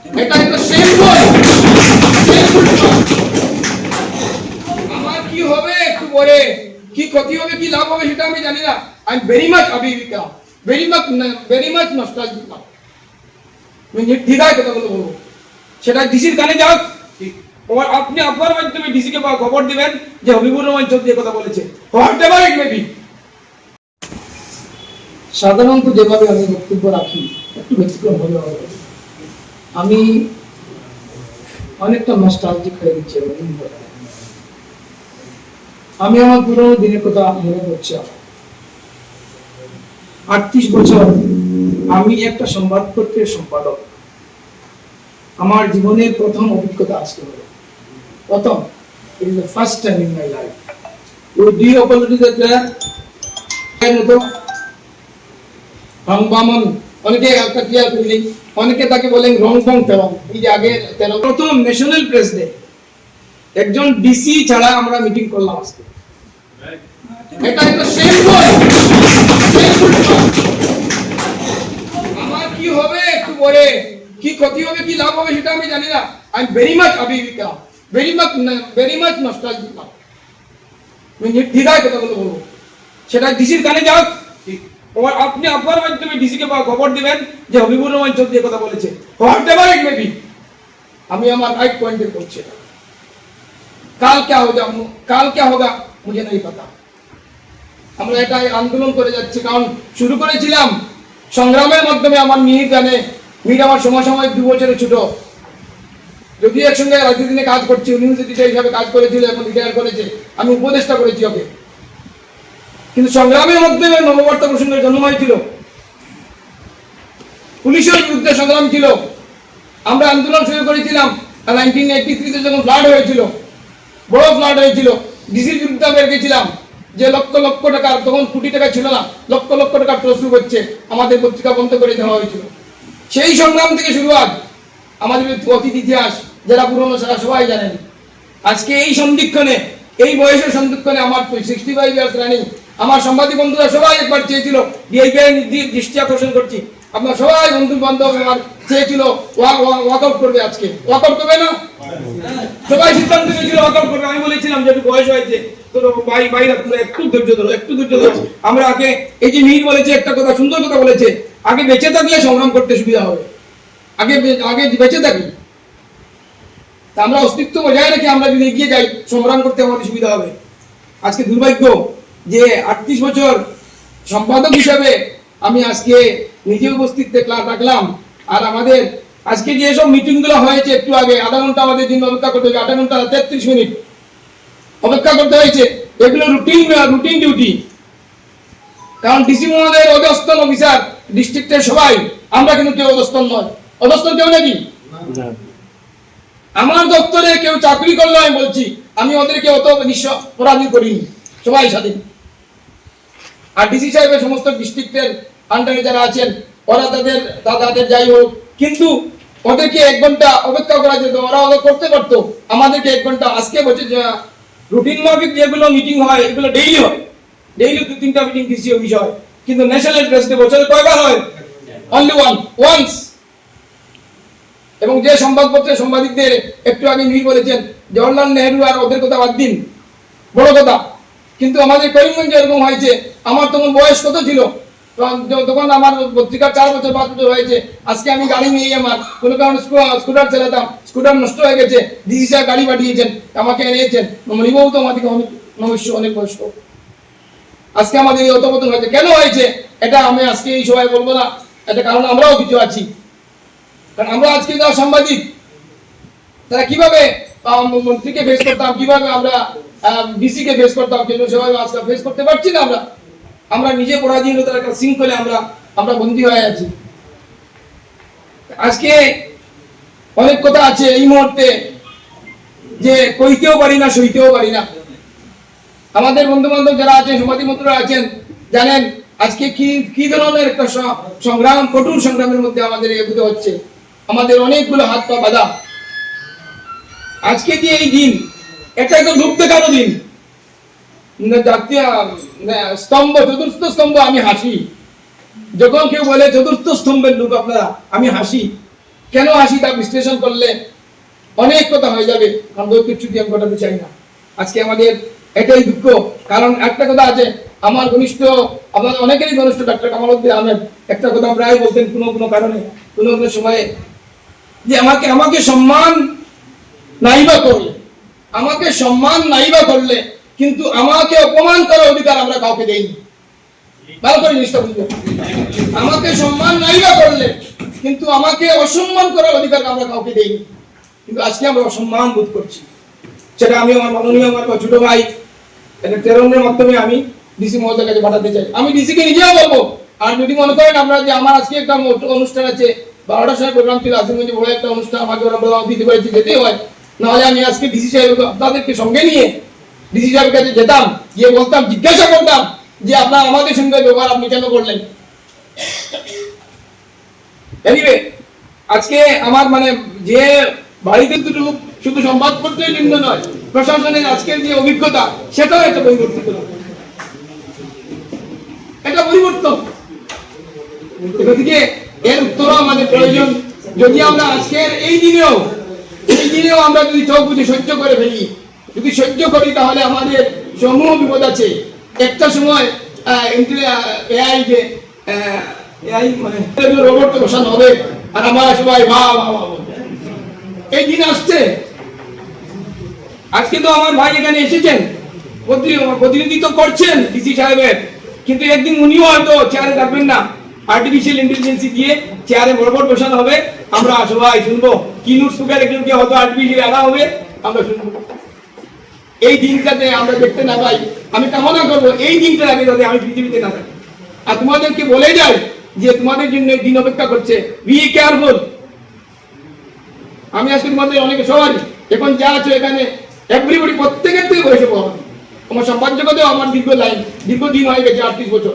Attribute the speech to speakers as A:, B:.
A: এটা একটা শেমফুল। আমার কি হবে একটু পরে, কি ক্ষতি হবে কি লাভ হবে সেটা আমি জানি না। আই এম ভেরি মাচ আবিবিকা, ভেরি মাচ নস্টালজিক। আমি নির্দ্বিধায় কথাগুলো বলবো, সেটা ডিসির কানে যাক। আপনি আপনার মাধ্যমে ডিসিকে খবর দিবেন যে হবিবুর রহমান চৌধুরী কথা বলেছে, what ever it may be. সাধারণত যেভাবে আমি বক্তব্য রাখি একটু ব্যতিক্রম হলে হবে। আমি অনেকটা নস্টালজিক হয়ে গেছি। আমি আমার পুরোনো দিনের কথা মনে করছি। 38 বছর আমি একটা সংবাদপত্রের সম্পাদক। আমার জীবনের প্রথম অভিজ্ঞতা আজকে হলো, প্রথম। It is the first time in my life. With due apology that অনেকে একটা ক্লিয়ার করি, অনেকে তাকে বলেন রংফং তেরং। এই যে আগে তেরং, প্রথম ন্যাশনাল প্রেস ডে, একজন ডিসি ছাড়া আমরা মিটিং করলাম আজকে। এটা একটা শেমফুল। আমার কি হবে একটু পরে, কি ক্ষতি হবে কি লাভ হবে সেটা আমি জানি না। আই এম ভেরি মাচ আবিবিকা, ভেরি মাচ নস্টালজিক। আমি নির্দ্বিধায় কথাগুলো বলবো, সেটা ডিসির কানে যাক। আপনি আপনার মাধ্যমে ডিসিকে খবর দিবেন যে হবিবুর রহমান চৌধুরী কথা বলেছে, what ever it may be. আমি আমার রাইট পয়েন্টে করছি। কাল क्या होगा मुझे नहीं पता। আমরা এটাই আন্দোলন করে যাচ্ছি, কারণ শুরু করেছিলাম সংগ্রামের মাধ্যমে। আমার মিহির জানে, মিহির আমার সমসাময়িক 2 বছরের ছোট, যদি একসঙ্গে রাজনীতিতে কাজ করছি, ইউনিভার্সিটিতে হিসাবে কাজ করেছিল, এখন রিটায়ার করেছে। আমি উপদেষ্টা করেছি ওকে, কিন্তু সংগ্রামের মাধ্যমে নববর্ষ প্রসঙ্গের জন্ম হয়েছিল। পুলিশের বিরুদ্ধে সংগ্রাম ছিল। আমরা আন্দোলন শুরু করেছিলাম 1983-তে যখন ফ্লাড হয়েছিল, বড় ফ্লাড হয়েছিল। ডিসির বিরুদ্ধে আমরা গেছিলাম যে লক্ষ লক্ষ টাকা, তখন কোটি টাকা ছিল না, লক্ষ লক্ষ টাকা প্রস্তুত হচ্ছে, আমাদের পত্রিকা বন্ধ করে দেওয়া হয়েছিল। সেই সংগ্রাম থেকে শুরুয়াত। আমাদের অতীত ইতিহাস যারা পুরনো সারা সবাই জানেন। আজকে এই সন্ধিক্ষণে, এই বয়সের সন্ধিক্ষণে আমার 65 ইয়ার্স রানিং, আমার সাংবাদিক বন্ধুরা সবাই একবার চেয়েছিল, দৃষ্টি আকর্ষণ করছি, আপনার সবাই বন্ধু বান্ধব আমার চেয়েছিল ওয়াকআউট করবে। আজকে ওয়াকআউট করবে না, সবাই সিদ্ধান্ত নিয়েছিল ওয়াকআউট করবে। আমি বলেছিলাম যে একটু বয়স হয়েছে তো বাইরে তোমরা একটু ধৈর্য ধরো, একটু ধৈর্য ধরো। আমরা আগে, এই যে মিহির বলেছে একটা কথা, সুন্দর কথা বলেছে, আগে বেঁচে থাকলে সংগ্রাম করতে সুবিধা হবে। আগে বেঁচে থাকি, আমরা অস্তিত্ব বজায় রেখে আমরা যদি এগিয়ে যাই, সংগ্রাম করতে আমাদের সুবিধা হবে। আজকে দুর্ভাগ্য যে 38 বছর সম্পাদক হিসাবে আমি আজকে নিজে উপস্থিত থাকলাম। আর আমাদের আজকে যে সব মিটিং গুলো হয়েছে, একটু আগে আধা ঘন্টা আমাদের দিন অপেক্ষা করতে হয়েছে, 8 ঘন্টা 33 মিনিট অপেক্ষা করতে হয়েছে। এগুলো রুটিন ডিউটি। কারণ ডিসি মহোদয়ের অধস্তন অফিসার ডিস্ট্রিক্টের সবাই, আমরা কিন্তু কেউ অধস্তন নয়। অধস্তন কেউ নাকি? আমার দপ্তরে কেউ চাকরি করলো, আমি বলছি আমি ওদেরকে অত পরাধীন করিনি, সবাই স্বাধীন। আর ডিসি সাহেবের সমস্ত ডিস্ট্রিক্টের আন্ডারে যারা আছেন, ওরা তাদের যাই হোক, কিন্তু ওদেরকে 1 ঘন্টা অপেক্ষা করা যেত, ওরা করতে পারতো। আমাদেরকে 1 ঘন্টা, আজকে বলছে রুটিন মাফিক যেগুলো মিটিং হয় এগুলো ডেইলি হয়, ডেইলি 2-3টা মিটিং ডিসি অফিস হয়। কিন্তু ন্যাশনাল প্রেস ডে বছরে কয়বার হয়? Only once. এবং যে সংবাদপত্রের সাংবাদিকদের একটু আগে মিহির বলেছেন জওহরলাল নেহরু আর ওদের কথা বাদ দিন, বড় কথা। কিন্তু আমাদের করিমগঞ্জে এরকম হয়েছে, আমার তখন বয়স কত ছিল, তখন আমার পত্রিকা 4 বছর 5 বছর হয়েছে। আজকে আমি গাড়ি নিয়ে, আমার কোনো কারণে স্কুটার চালাতাম, স্কুটার নষ্ট হয়ে গেছে, ডিসি সাহেব গাড়ি পাঠিয়েছেন, আমাকে এনেছেন। মণিবাবু তো আমাদেরকে অনেক বয়স্ক। আজকে আমাদের এই অধপতন হয়েছে, কেন হয়েছে এটা আমি আজকে এই সবাই বলবো না। এটা কারণ আমরাও কিছু আছি। কারণ আমরা আজকে যারা সাংবাদিক, তারা কিভাবে মন্ত্রীকে ফেস করতাম, কিভাবে আমরা ডিসিকে ফেস করতাম, কিন্তু সেভাবে আজকে ফেস করতে পারছি না। আমরা নিজে পরাধীনতার একটা শৃঙ্খলে আমরা বন্দী হয়ে আছি। আজকে অনেক কথা আছে এই মুহূর্তে যে কইতেও পারি না, সইতেও পারি না। আমাদের বন্ধু বান্ধব যারা আছেন, সাংবাদিক বন্ধুরা আছেন, জানেন আজকে কি ধরনের একটা সংগ্রাম, কঠোর সংগ্রামের মধ্যে আমাদের এগোতে হচ্ছে। আমাদের অনেকগুলো হাত পা বাঁধা। আজকে যে এই দিন, এটা একটা রূপ দেখানো দিন। জাতীয় স্তম্ভ, চতুর্থ স্তম্ভ, আমি হাসি। যখন কেউ বলে চতুর্থ স্তম্ভের লোক আপনারা, আমি হাসি। কেন আসি তা বিশ্লেষণ করলে অনেক কথা হয়ে যাবে। কারণ দৈত্যচ্যুতি আমি ঘটাতে চাই না। আজকে আমাদের এটাই দুঃখ। কারণ একটা কথা আছে, আমার ঘনিষ্ঠ, আপনাদের অনেকেরই ঘনিষ্ঠ ডাক্তার কামাল উদ্দিন আহমেদ একটা কথা প্রায় বলতেন কোনো কোনো কারণে, কোনো কোনো সময়ে, যে আমাকে সম্মান নাইবা করলে, আমাকে সম্মান নাইবা করলে কিন্তু আমাকে অপমান করার অধিকার আমরা কাউকে দেইনি। ভালো করে জিনিসটা বুঝবেন। আমাকে সম্মান নাইবা করলে কিন্তু আমাকে অসম্মান করার অধিকার আমরা কাউকে দেইনি, কিন্তু আজকে আমরা অসম্মান বোধ করছি। সেটা আমি আমার মাননীয় আমার ছোট ভাই প্রেরণের মাধ্যমে আমি ডিসি মহোদয়ের কাছে পাঠাতে চাই। আমি ডিসিকে নিজেও বলবো, আর যদি মনে করেন আপনারা যে আমার আজকে একটা অনুষ্ঠান আছে, 12টার সময় প্রোগ্রাম ছিল, আসিমগঞ্জে বড় একটা অনুষ্ঠান, আমাকে ওরা বলা দিতে পারেছে, যেতেই হয়, নাহলে আমি আজকে ডিসি সাহেব আপনাদেরকে সঙ্গে নিয়ে ডিসি সাহেবের কাছে যেতাম, গিয়ে বলতাম, জিজ্ঞাসা করতাম যে আপনার আমাদের সঙ্গে ব্যবহার আপনি কেন করলেন। এনিওয়ে, আজকে আমার মানে যে বাড়িতে দুটো শুধু সংবাদপত্রের জন্য নয়, প্রশাসনের আজকের যে অভিজ্ঞতা সেটাও একটা পরিবর্তিত, এটা পরিবর্তন। এদিকে এর উত্তরও আমাদের প্রয়োজন। যদি আমরা আজকের এই দিনেও আমরা যদি চোখ বুঝে সহ্য করে ফেলি, যদি সহ্য করি, তাহলে আমাদের সমূহ বিপদ আছে। একটা সময় এআই মানে রোবটকে বসানো হবে, আর আমরা সবাই ভা ভা ভা এই দিন আসছে। আজকে তো আমার ভাই এখানে এসেছেন, প্রতিনিধিত্ব করছেন ডিসি সাহেবের, কিন্তু একদিন উনিও হয়তো চেয়ারে থাকবেন না, আর্টিফিশিয়াল ইন্টেলিজেন্সি দিয়ে চেয়ারে রোবট বসানো হবে, আমরা সবাই শুনবো। কিনুট সুগার একজনকে হয়তো আর্টিফিশিয়াল আনা হবে, আমরা শুনবো। এই দিনটাতে আমরা দেখতে না পাই, আমি কামনা করবো এই দিনটার আগে যাতে আমি পৃথিবীতে না থাকি। আর তোমাদেরকে বলে যাই যে তোমাদের জন্য এই দিন অপেক্ষা করছে, বি কেয়ারফুল। আমি আজকে তোমাদের অনেকে সবাই এখন যা আছে এখানে এভরিবডি প্রত্যেকের থেকে বয়সে পড়ানো, আমার সম্পাদকতেও আমার দীর্ঘদিন হয়ে গেছে 38 বছর।